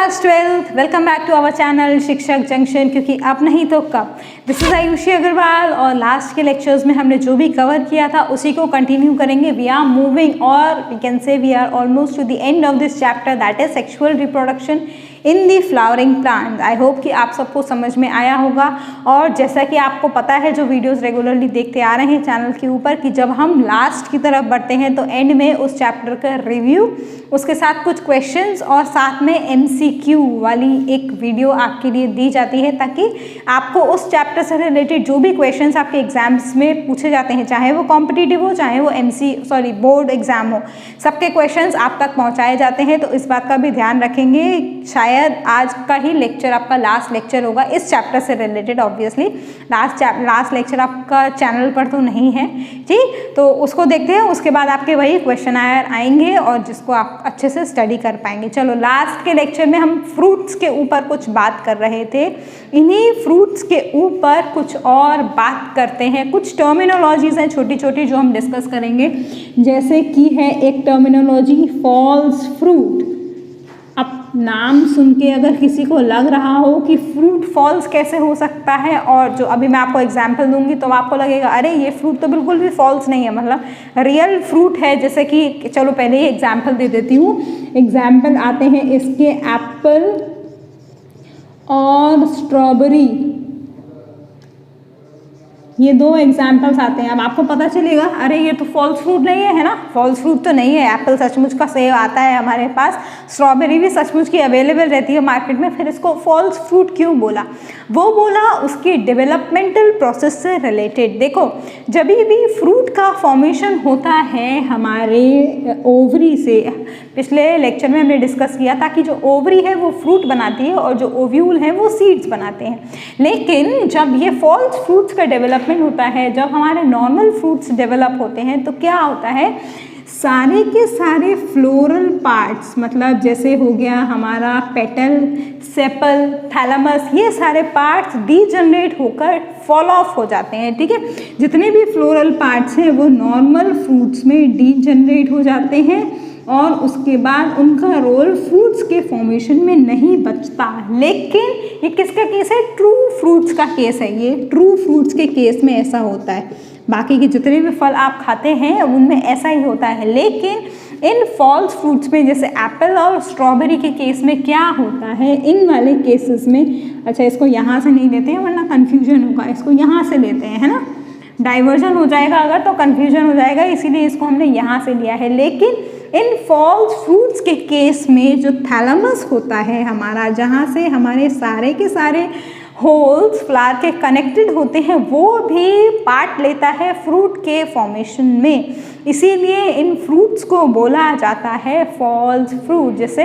Class 12th, welcome back to our channel Shikshak Junction, क्योंकि अब नहीं तो कब। दिस इज आयुषी अग्रवाल और लास्ट के लेक्चर्स में हमने जो भी कवर किया था उसी को कंटिन्यू करेंगे। वी आर मूविंग और we can say we are almost to the end of this chapter, that is sexual reproduction in the flowering plant. I hope कि आप सबको समझ में आया होगा। और जैसा कि आपको पता है, जो वीडियोस रेगुलरली देखते आ रहे हैं चैनल के ऊपर, कि जब हम लास्ट की तरफ बढ़ते हैं तो एंड में उस चैप्टर का रिव्यू, उसके साथ कुछ क्वेश्चंस और साथ में MCQ वाली एक वीडियो आपके लिए दी जाती है, ताकि आपको उस चैप्टर से रिलेटेड जो भी क्वेश्चंस आपके एग्जाम्स में पूछे जाते हैं, चाहे वो कॉम्पिटिटिव हो, चाहे वो बोर्ड एग्जाम हो, सबके क्वेश्चंस आप तक पहुंचाए जाते हैं। तो इस बात का भी ध्यान रखेंगे। शायद आज का ही लेक्चर आपका लास्ट लेक्चर होगा इस चैप्टर से रिलेटेड। ऑब्वियसली लास्ट लेक्चर आपका चैनल पर तो नहीं है जी, तो उसको देखते हैं। उसके बाद आपके वही क्वेश्चन आएंगे और जिसको आप अच्छे से स्टडी कर पाएंगे। चलो, लास्ट के लेक्चर में हम फ्रूट्स के ऊपर कुछ बात कर रहे थे। इन्हीं फ्रूट्स के ऊपर कुछ और बात करते हैं। कुछ टर्मिनोलॉजीज हैं छोटी छोटी जो हम डिस्कस करेंगे, जैसे कि है एक टर्मिनोलॉजी फॉल्स फ्रूट। अब नाम सुन के अगर किसी को लग रहा हो कि फ्रूट फॉल्स कैसे हो सकता है, और जो अभी मैं आपको एग्जांपल दूंगी तो आपको लगेगा अरे ये फ्रूट तो बिल्कुल भी फॉल्स नहीं है, मतलब रियल फ्रूट है। जैसे कि चलो पहले ही एग्जांपल दे देती हूँ। एग्जांपल आते हैं इसके एप्पल और स्ट्रॉबेरी, ये दो एग्जाम्पल्स आते हैं। अब आपको पता चलेगा अरे ये तो फॉल्स फ्रूट नहीं है, है ना, फॉल्स फ्रूट तो नहीं है। एप्पल सचमुच का सेव आता है हमारे पास, स्ट्रॉबेरी भी सचमुच की अवेलेबल रहती है मार्केट में, फिर इसको फॉल्स फ्रूट क्यों बोला? वो बोला उसकी डेवलपमेंटल प्रोसेस से रिलेटेड। देखो, जब भी फ्रूट का फॉर्मेशन होता है हमारे ओवरी से, पिछले लेक्चर में हमने डिस्कस किया था कि जो ओवरी है वो फ्रूट बनाती है और जो ओव्यूल है वो सीड्स बनाते हैं। लेकिन जब ये फॉल्स फ्रूट्स का डेवलपमेंट होता है, जब हमारे नॉर्मल फ्रूट्स डेवलप होते हैं, तो क्या होता है, सारे के सारे फ्लोरल पार्ट्स, मतलब जैसे हो गया हमारा पेटल, सेपल, थैलेमस, ये सारे पार्ट्स डीजनरेट होकर फॉल ऑफ हो जाते हैं। ठीक है, जितने भी फ्लोरल पार्ट्स हैं वो नॉर्मल फ्रूट्स में डीजनरेट हो जाते हैं और उसके बाद उनका रोल फ्रूट्स के फॉर्मेशन में नहीं बचता। लेकिन ये किसका केस है? ट्रू फ्रूट्स का केस है। ये ट्रू फ्रूट्स के केस में ऐसा होता है। बाकी के जितने भी फल आप खाते हैं उनमें ऐसा ही होता है। लेकिन इन फॉल्स फ्रूट्स में, जैसे एप्पल और स्ट्रॉबेरी के केस में क्या होता है, इन वाले केसेस में, अच्छा इसको यहाँ से नहीं लेते हैं वरना कन्फ्यूजन होगा, इसको यहाँ से लेते हैं, है ना, डाइवर्जन हो जाएगा अगर तो कन्फ्यूजन हो जाएगा, इसीलिए इसको हमने यहाँ से लिया है। लेकिन इन फॉल्स फ्रूट्स के केस में जो थैलेमस होता है हमारा, जहाँ से हमारे सारे के सारे होल्स फ्लावर के कनेक्टेड होते हैं, वो भी पार्ट लेता है फ्रूट के फॉर्मेशन में। इसीलिए इन फ्रूट्स को बोला जाता है फॉल्स फ्रूट। जैसे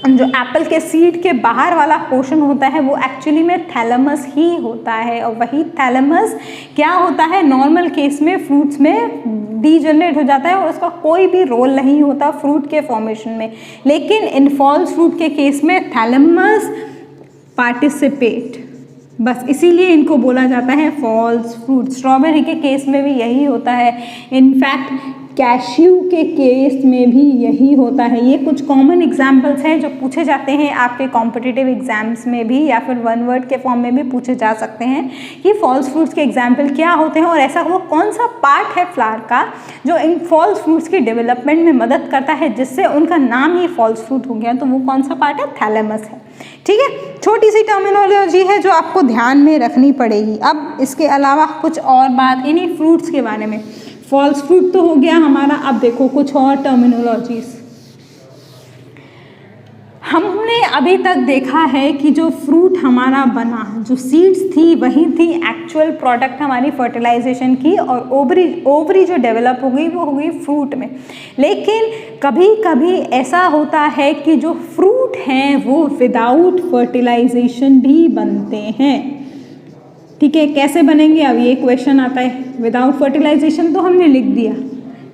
जो एप्पल के सीड के बाहर वाला पोर्शन होता है वो एक्चुअली में थैलेमस ही होता है, और वही थैलेमस क्या होता है, नॉर्मल केस में फ्रूट्स में डीजनरेट हो जाता है और उसका कोई भी रोल नहीं होता फ्रूट के फॉर्मेशन में। लेकिन इन फॉल्स फ्रूट के केस में थैलेमस पार्टिसिपेट, बस इसीलिए इनको बोला जाता है फॉल्स फ्रूट। स्ट्रॉबेरी के केस में भी यही होता है, इनफैक्ट कैश्यू के केस में भी यही होता है। ये कुछ कॉमन एग्जाम्पल्स हैं जो पूछे जाते हैं आपके कॉम्पिटिटिव एग्जाम्स में भी, या फिर वन वर्ड के फॉर्म में भी पूछे जा सकते हैं कि फॉल्स फ्रूट्स के एग्जाम्पल क्या होते हैं, और ऐसा वो कौन सा पार्ट है फ्लावर का जो इन फॉल्स फ्रूट्स की डेवलपमेंट में मदद करता है, जिससे उनका नाम ही फॉल्स फ्रूट हो गया। तो वो कौन सा पार्ट है? थैलेमस है। ठीक है, छोटी सी टर्मिनोलॉजी है जो आपको ध्यान में रखनी पड़ेगी। अब इसके अलावा कुछ और बात इन्हीं फ्रूट्स के बारे में। फॉल्स फ्रूट तो हो गया हमारा। अब देखो कुछ और टर्मिनोलॉजीज। हमने अभी तक देखा है कि जो फ्रूट हमारा बना, जो सीड्स थी वही थी एक्चुअल प्रोडक्ट हमारी फर्टिलाइजेशन की, और ओवरी जो डेवलप हो गई वो हो गई फ्रूट में। लेकिन कभी कभी ऐसा होता है कि जो फ्रूट हैं वो विदाउट फर्टिलाइजेशन भी बनते हैं। ठीक है, कैसे बनेंगे? अब ये क्वेश्चन आता है। विदाउट फर्टिलाइजेशन तो हमने लिख दिया,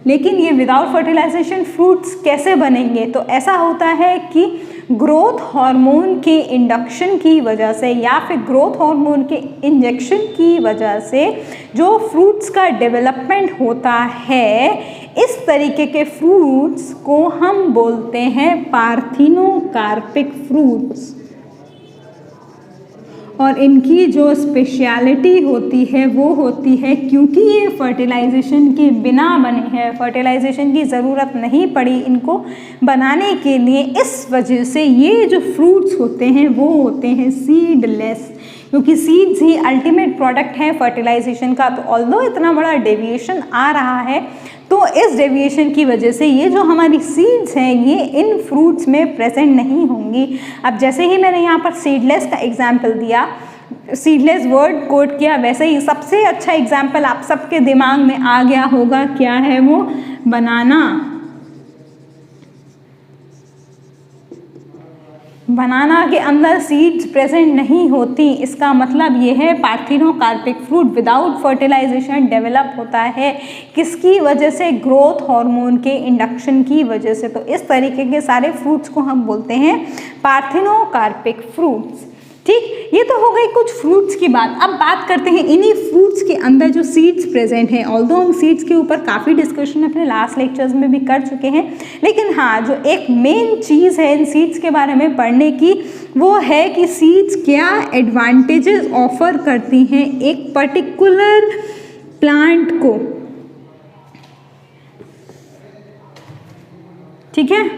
लेकिन ये विदाउट फर्टिलाइजेशन फ्रूट्स कैसे बनेंगे? तो ऐसा होता है कि ग्रोथ हार्मोन के इंडक्शन की वजह से या फिर ग्रोथ हार्मोन के इंजेक्शन की वजह से जो फ्रूट्स का डेवलपमेंट होता है, इस तरीके के फ्रूट्स को हम बोलते हैं पार्थिनोकार्पिक फ्रूट्स। और इनकी जो स्पेशलिटी होती है वो होती है क्योंकि ये फर्टिलाइजेशन के बिना बने हैं, फर्टिलाइजेशन की ज़रूरत नहीं पड़ी इनको बनाने के लिए, इस वजह से ये जो फ्रूट्स होते हैं वो होते हैं सीडलेस, क्योंकि सीड्स ही अल्टीमेट प्रोडक्ट है फर्टिलाइजेशन का। तो ऑल्दो इतना बड़ा डेविएशन आ रहा है, तो इस डेविएशन की वजह से ये जो हमारी सीड्स हैं ये इन फ्रूट्स में प्रेजेंट नहीं होंगी। अब जैसे ही मैंने यहाँ पर सीडलेस का एग्जाम्पल दिया, सीडलेस वर्ड कोट किया, वैसे ही सबसे अच्छा एग्जाम्पल आप सबके दिमाग में आ गया होगा, क्या है वो? बनाना। बनाना के अंदर सीड्स प्रेजेंट नहीं होती, इसका मतलब ये है parthenocarpic fruit without fertilization develop होता है। किसकी वजह से? ग्रोथ हार्मोन के इंडक्शन की वजह से। तो इस तरीके के सारे फ्रूट्स को हम बोलते हैं पार्थिनोकार्पिक फ्रूट्स। ठीक, ये तो हो गई कुछ फ्रूट्स की बात। अब बात करते हैं इन्हीं फ्रूट्स के अंदर जो सीड्स प्रेजेंट हैं। ऑल्दो हम सीड्स के ऊपर काफ़ी डिस्कशन अपने लास्ट लेक्चर्स में भी कर चुके हैं, लेकिन हाँ, जो एक मेन चीज़ है इन सीड्स के बारे में पढ़ने की, वो है कि सीड्स क्या एडवांटेजेस ऑफर करती हैं एक पर्टिकुलर प्लांट को। ठीक है,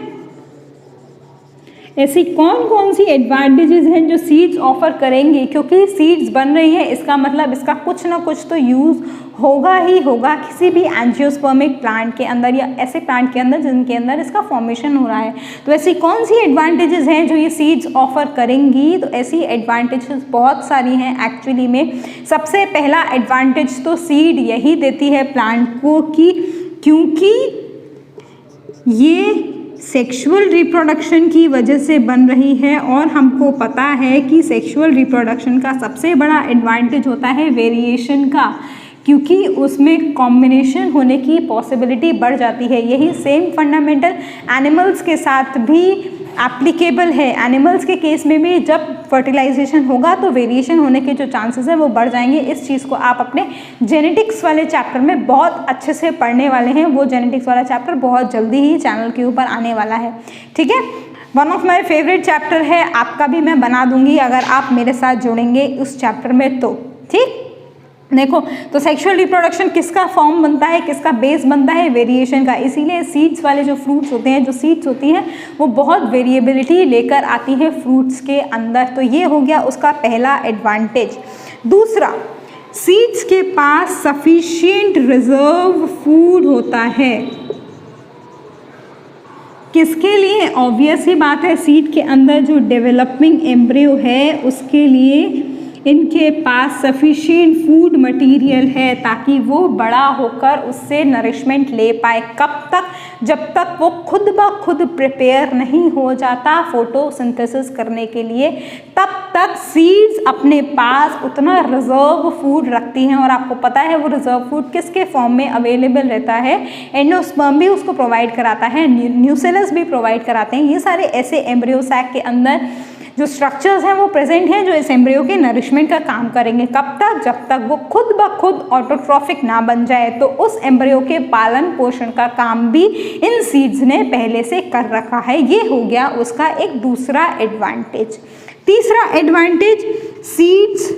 ऐसी कौन कौन सी एडवांटेजेस हैं जो सीड्स ऑफर करेंगे? क्योंकि सीड्स बन रही हैं, इसका मतलब इसका कुछ ना कुछ तो यूज़ होगा ही होगा किसी भी एंजियोस्पर्मिक प्लांट के अंदर या ऐसे प्लांट के अंदर जिनके अंदर इसका फॉर्मेशन हो रहा है। तो ऐसी कौन सी एडवांटेजेस हैं जो ये सीड्स ऑफर करेंगी? तो ऐसी एडवांटेजेस बहुत सारी हैं एक्चुअली में। सबसे पहला एडवांटेज तो सीड यही देती है प्लांट को कि क्योंकि ये सेक्सुअल रिप्रोडक्शन की वजह से बन रही है, और हमको पता है कि सेक्सुअल रिप्रोडक्शन का सबसे बड़ा एडवांटेज होता है वेरिएशन का, क्योंकि उसमें कॉम्बिनेशन होने की पॉसिबिलिटी बढ़ जाती है। यही सेम फंडामेंटल एनिमल्स के साथ भी एप्लीकेबल है। एनिमल्स के केस में भी जब फर्टिलाइजेशन होगा तो वेरिएशन होने के जो चांसेस है वो बढ़ जाएंगे। इस चीज़ को आप अपने जेनेटिक्स वाले चैप्टर में बहुत अच्छे से पढ़ने वाले हैं। वो जेनेटिक्स वाला चैप्टर बहुत जल्दी ही चैनल के ऊपर आने वाला है। ठीक है, one of my favourite chapter है, आपका भी मैं बना दूंगी अगर आप मेरे साथ जुड़ेंगे उस चैप्टर में तो। ठीक, देखो, तो सेक्सुअल रिप्रोडक्शन किसका फॉर्म बनता है, किसका बेस बनता है? वेरिएशन का। इसीलिए सीड्स वाले जो फ्रूट्स होते हैं, जो सीड्स होती हैं, वो बहुत वेरिएबिलिटी लेकर आती है फ्रूट्स के अंदर। तो ये हो गया उसका पहला एडवांटेज। दूसरा, सीड्स के पास सफिशिएंट रिजर्व फूड होता है। किसके लिए? ऑब्वियस ही बात है, सीड के अंदर जो डेवलपिंग एम्ब्रियो है उसके लिए इनके पास सफिशिएंट फूड मटेरियल है ताकि वो बड़ा होकर उससे नरिशमेंट ले पाए। कब तक? जब तक वो खुद ब खुद प्रिपेयर नहीं हो जाता फोटोसिंथेसिस करने के लिए, तब तक सीड्स अपने पास उतना रिजर्व फूड रखती हैं। और आपको पता है वो रिजर्व फूड किसके फॉर्म में अवेलेबल रहता है? एंडोस्पर्म भी उसको प्रोवाइड कराता है, न्यूसेलस भी प्रोवाइड कराते हैं। ये सारे ऐसे एम्ब्रियो सैक के अंदर जो स्ट्रक्चर्स हैं वो प्रेजेंट हैं जो इस एम्ब्रियो के नरिशमेंट का काम करेंगे। कब तक? जब तक वो खुद ब खुद ऑटोट्रॉफिक ना बन जाए। तो उस एम्ब्रियो के पालन पोषण का काम भी इन सीड्स ने पहले से कर रखा है। ये हो गया उसका एक दूसरा एडवांटेज। तीसरा एडवांटेज, सीड्स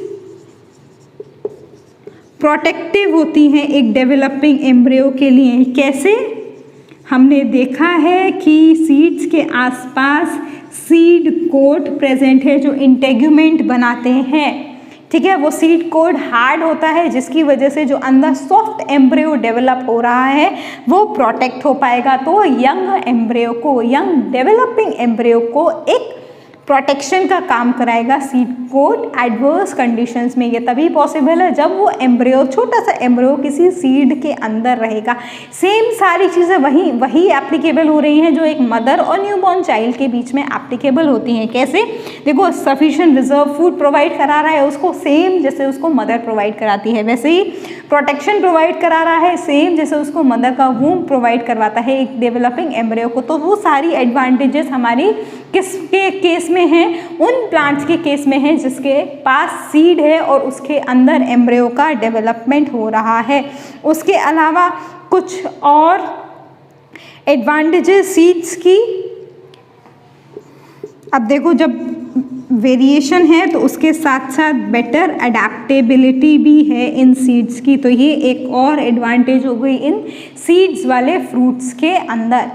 प्रोटेक्टिव होती हैं एक डेवलपिंग एम्ब्रियो के लिए। कैसे? हमने देखा है कि सीड्स के आसपास सीड कोट प्रेजेंट है जो इंटेग्यूमेंट बनाते हैं। ठीक है, वो सीड कोट हार्ड होता है जिसकी वजह से जो अंदर सॉफ्ट एम्ब्रियो डेवलप हो रहा है वो प्रोटेक्ट हो पाएगा। तो यंग एम्ब्रियो को, यंग डेवलपिंग एम्ब्रियो को एक प्रोटेक्शन का काम कराएगा सीड कोट एडवर्स कंडीशंस में। ये तभी पॉसिबल है जब वो एम्ब्रियो, छोटा सा एम्ब्रियो किसी सीड के अंदर रहेगा। सेम सारी चीज़ें वही एप्लीकेबल हो रही हैं जो एक मदर और न्यूबॉर्न चाइल्ड के बीच में एप्लीकेबल होती हैं। कैसे? देखो, सफिशिएंट रिजर्व फूड प्रोवाइड करा रहा है उसको, सेम जैसे उसको मदर प्रोवाइड कराती है, वैसे ही प्रोटेक्शन प्रोवाइड करा रहा है सेम जैसे उसको मदर का वूम्ब प्रोवाइड करवाता है एक डेवलपिंग एम्ब्रियो को। तो वो सारी एडवांटेजेस हमारी किसके केस में हैं? उन प्लांट्स के केस में है जिसके पास सीड है और उसके अंदर एम्ब्रियो का डेवलपमेंट हो रहा है। उसके अलावा कुछ और एडवांटेजेस सीड्स की, अब देखो जब वेरिएशन है तो उसके साथ साथ बेटर अडेप्टेबिलिटी भी है इन सीड्स की, तो ये एक और एडवांटेज हो गई इन सीड्स वाले फ्रूट्स के अंदर।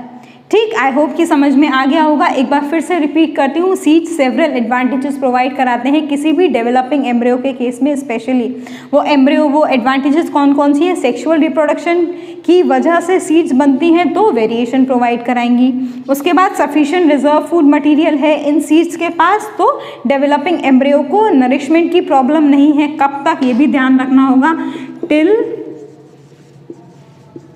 ठीक, आई होप कि समझ में आ गया होगा। एक बार फिर से रिपीट करती हूँ, सीड्स सेवरल एडवांटेजेस प्रोवाइड कराते हैं किसी भी डेवलपिंग एम्ब्रियो के केस में स्पेशली। वो एम्ब्रियो, वो एडवांटेजेस कौन कौन सी है? सेक्सुअल रिप्रोडक्शन की वजह से सीड्स बनती हैं तो वेरिएशन प्रोवाइड कराएंगी। उसके बाद सफिशिएंट रिजर्व फूड मटेरियल है इन सीड्स के पास, तो डेवलपिंग एम्ब्रियो को नरिशमेंट की प्रॉब्लम नहीं है। कब तक, ये भी ध्यान रखना होगा, टिल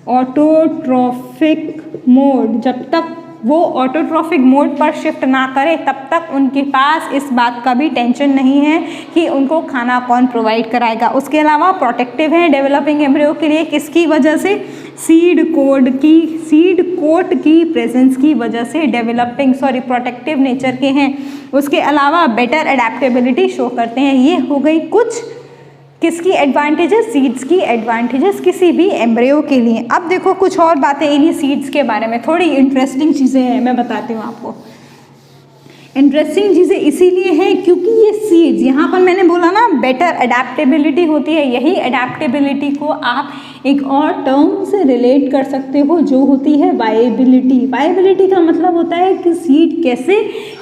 ऑटोट्रॉफिक मोड, जब तक वो ऑटोट्रॉफिक मोड पर शिफ्ट ना करे तब तक उनके पास इस बात का भी टेंशन नहीं है कि उनको खाना कौन प्रोवाइड कराएगा। उसके अलावा प्रोटेक्टिव है डेवलपिंग एम्ब्रियो के लिए, किसकी वजह से? सीड कोट की प्रेजेंस की वजह से प्रोटेक्टिव नेचर के हैं। उसके अलावा बेटर अडेप्टेबिलिटी शो करते हैं। ये हो गई कुछ किसकी एडवांटेजेस? सीड्स की एडवांटेजेस किसी भी एम्ब्रियो के लिए। अब देखो कुछ और बातें इन्हीं सीड्स के बारे में, थोड़ी इंटरेस्टिंग चीज़ें हैं, मैं बताती हूँ आपको। इंटरेस्टिंग चीज़ें इसीलिए है क्योंकि ये सीड्स, यहाँ पर मैंने बोला ना बेटर अडेप्टेबिलिटी होती है, यही अडेप्टेबिलिटी को आप एक और टर्म से रिलेट कर सकते हो जो होती है वायबिलिटी। वायबिलिटी का मतलब होता है कि सीड कैसे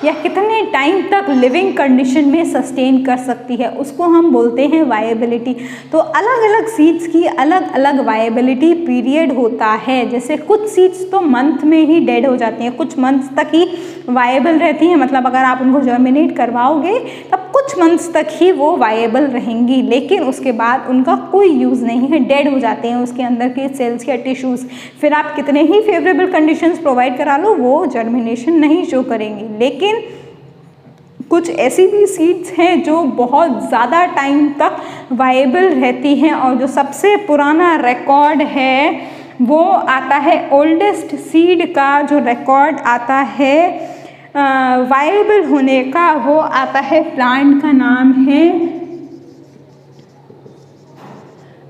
या कितने टाइम तक लिविंग कंडीशन में सस्टेन कर सकती है, उसको हम बोलते हैं वायबिलिटी। तो अलग अलग सीड्स की अलग अलग वायबिलिटी पीरियड होता है। जैसे कुछ सीड्स तो मंथ में ही डेड हो जाती हैं, कुछ मंथ्स तक ही वायबल रहती हैं, मतलब अगर आप उनको जर्मिनेट करवाओगे तब कुछ मंथ्स तक ही वो वायबल रहेंगी, लेकिन उसके बाद उनका कोई यूज़ नहीं है, डेड हो जाते हैं उसके अंदर के सेल्स या टिश्यूज़। फिर आप कितने ही फेवरेबल कंडीशंस प्रोवाइड करा लो, वो जर्मिनेशन नहीं शो करेंगी। लेकिन कुछ ऐसी भी सीड्स हैं जो बहुत ज़्यादा टाइम तक वायबल रहती हैं, और जो सबसे पुराना रिकॉर्ड है वो आता है, ओल्डेस्ट सीड का जो रिकॉर्ड आता है वायबल होने का, वो आता है, प्लांट का नाम है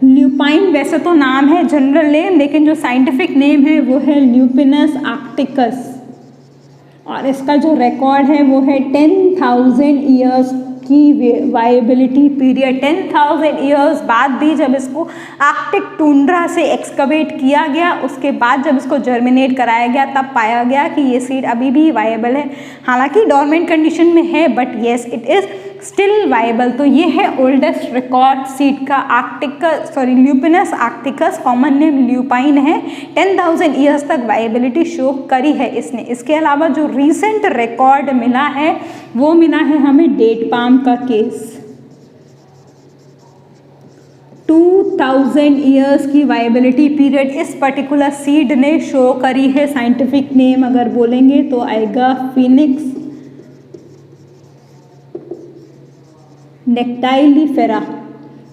ल्यूपाइन। वैसे तो नाम है जनरल नेम, लेकिन जो साइंटिफिक नेम है वो है ल्यूपिनस आर्क्टिकस, और इसका जो रिकॉर्ड है वो है 10,000 ईयर्स की वायबिलिटी पीरियड। 10,000 ईयर्स बाद भी जब इसको आर्कटिक टुंड्रा से एक्सकवेट किया गया, उसके बाद जब इसको जर्मिनेट कराया गया, तब पाया गया कि ये सीड अभी भी वायबल है। हालांकि डॉर्मेंट कंडीशन में है, but yes it is still viable. तो ये है ओल्डेस्ट रिकॉर्ड सीड का, ल्यूपिनस आर्क्टिकस, कॉमन नेम ल्यूपाइन है। 10,000 ईयर्स तक वायबिलिटी शो करी है इसने। इसके अलावा जो रीसेंट रिकॉर्ड मिला है वो मिला है हमें डेट पाम का केस। 2000 ईयर्स की वायबिलिटी पीरियड इस पर्टिकुलर सीड ने शो करी है। साइंटिफिक नेम अगर बोलेंगे तो आएगा फिनिक्स नेक्टाइलिफेरा।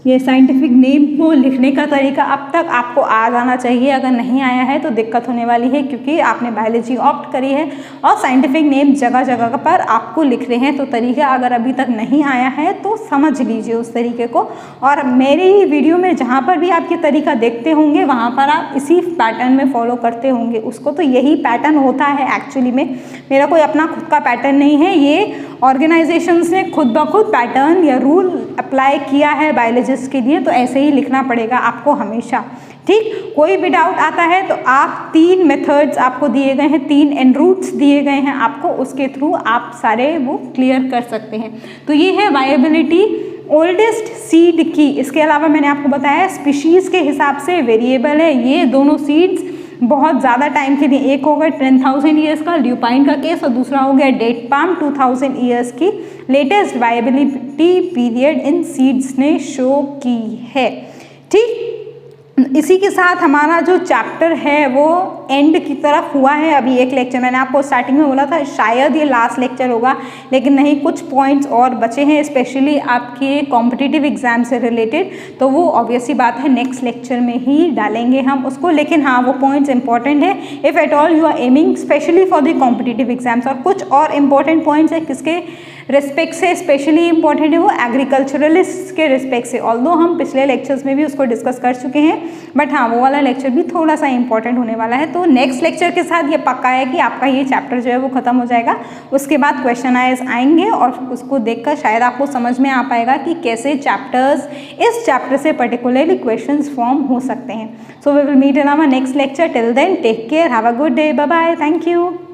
ये साइंटिफिक नेम को लिखने का तरीका अब तक आपको आ जाना चाहिए, अगर नहीं आया है तो दिक्कत होने वाली है, क्योंकि आपने बायोलॉजी ऑप्ट करी है और साइंटिफिक नेम जगह जगह पर आपको लिख रहे हैं। तो तरीका अगर अभी तक नहीं आया है तो समझ लीजिए उस तरीके को, और मेरी वीडियो में जहाँ पर भी आप ये तरीका देखते होंगे वहाँ पर आप इसी पैटर्न में फॉलो करते होंगे। उसको तो यही पैटर्न होता है एक्चुअली में, मेरा कोई अपना खुद का पैटर्न नहीं है, ये ऑर्गेनाइजेशंस ने खुद ब खुद पैटर्न या रूल अप्लाई किया है बायोलॉजिस्ट के लिए, तो ऐसे ही लिखना पड़ेगा आपको हमेशा। ठीक, कोई भी डाउट आता है तो आप 3 मेथड्स आपको दिए गए हैं, 3 एंड रूट्स दिए गए हैं आपको, उसके थ्रू आप सारे वो क्लियर कर सकते हैं। तो ये है वायबिलिटी ओल्डेस्ट सीड की। इसके अलावा मैंने आपको बताया स्पीशीज़ के हिसाब से वेरिएबल है, ये दोनों सीड्स बहुत ज़्यादा टाइम के लिए, एक हो गया 10,000 ईयर्स का ल्यूपाइन का केस और दूसरा हो गया डेट पाम 2000 ईयर्स की latest viability period in seeds ने शो की है। ठीक, इसी के साथ हमारा जो चैप्टर है वो एंड की तरफ हुआ है। अभी एक लेक्चर मैंने आपको स्टार्टिंग में बोला था शायद ये लास्ट लेक्चर होगा, लेकिन नहीं, कुछ पॉइंट्स और बचे हैं स्पेशली आपके कॉम्पिटिटिव एग्जाम से रिलेटेड, तो वो ऑब्वियसली बात है नेक्स्ट लेक्चर में ही डालेंगे हम उसको। लेकिन हाँ, वो पॉइंट्स इंपॉर्टेंट है if at all you are aiming specially for the competitive exams. और कुछ और इम्पॉर्टेंट पॉइंट्स है किसके रिस्पेक्ट से स्पेशली इंपॉर्टेंट है वो एग्रीकल्चरलिस्ट के रिस्पेक्ट से, ऑल्दो हम पिछले लेक्चर्स में भी उसको डिस्कस कर चुके हैं, बट हाँ वो वाला लेक्चर भी थोड़ा सा इंपॉर्टेंट होने वाला है। तो नेक्स्ट लेक्चर के साथ ये पक्का है कि आपका ये चैप्टर जो है वो खत्म हो जाएगा। उसके बाद क्वेश्चन आएंगे और उसको देखकर शायद आपको समझ में आ पाएगा कि कैसे चैप्टर्स, इस चैप्टर से पर्टिकुलरली क्वेश्चंस फॉर्म हो सकते हैं। So we will meet in our next lecture. Till then take care, have a good day, bye bye, thank you.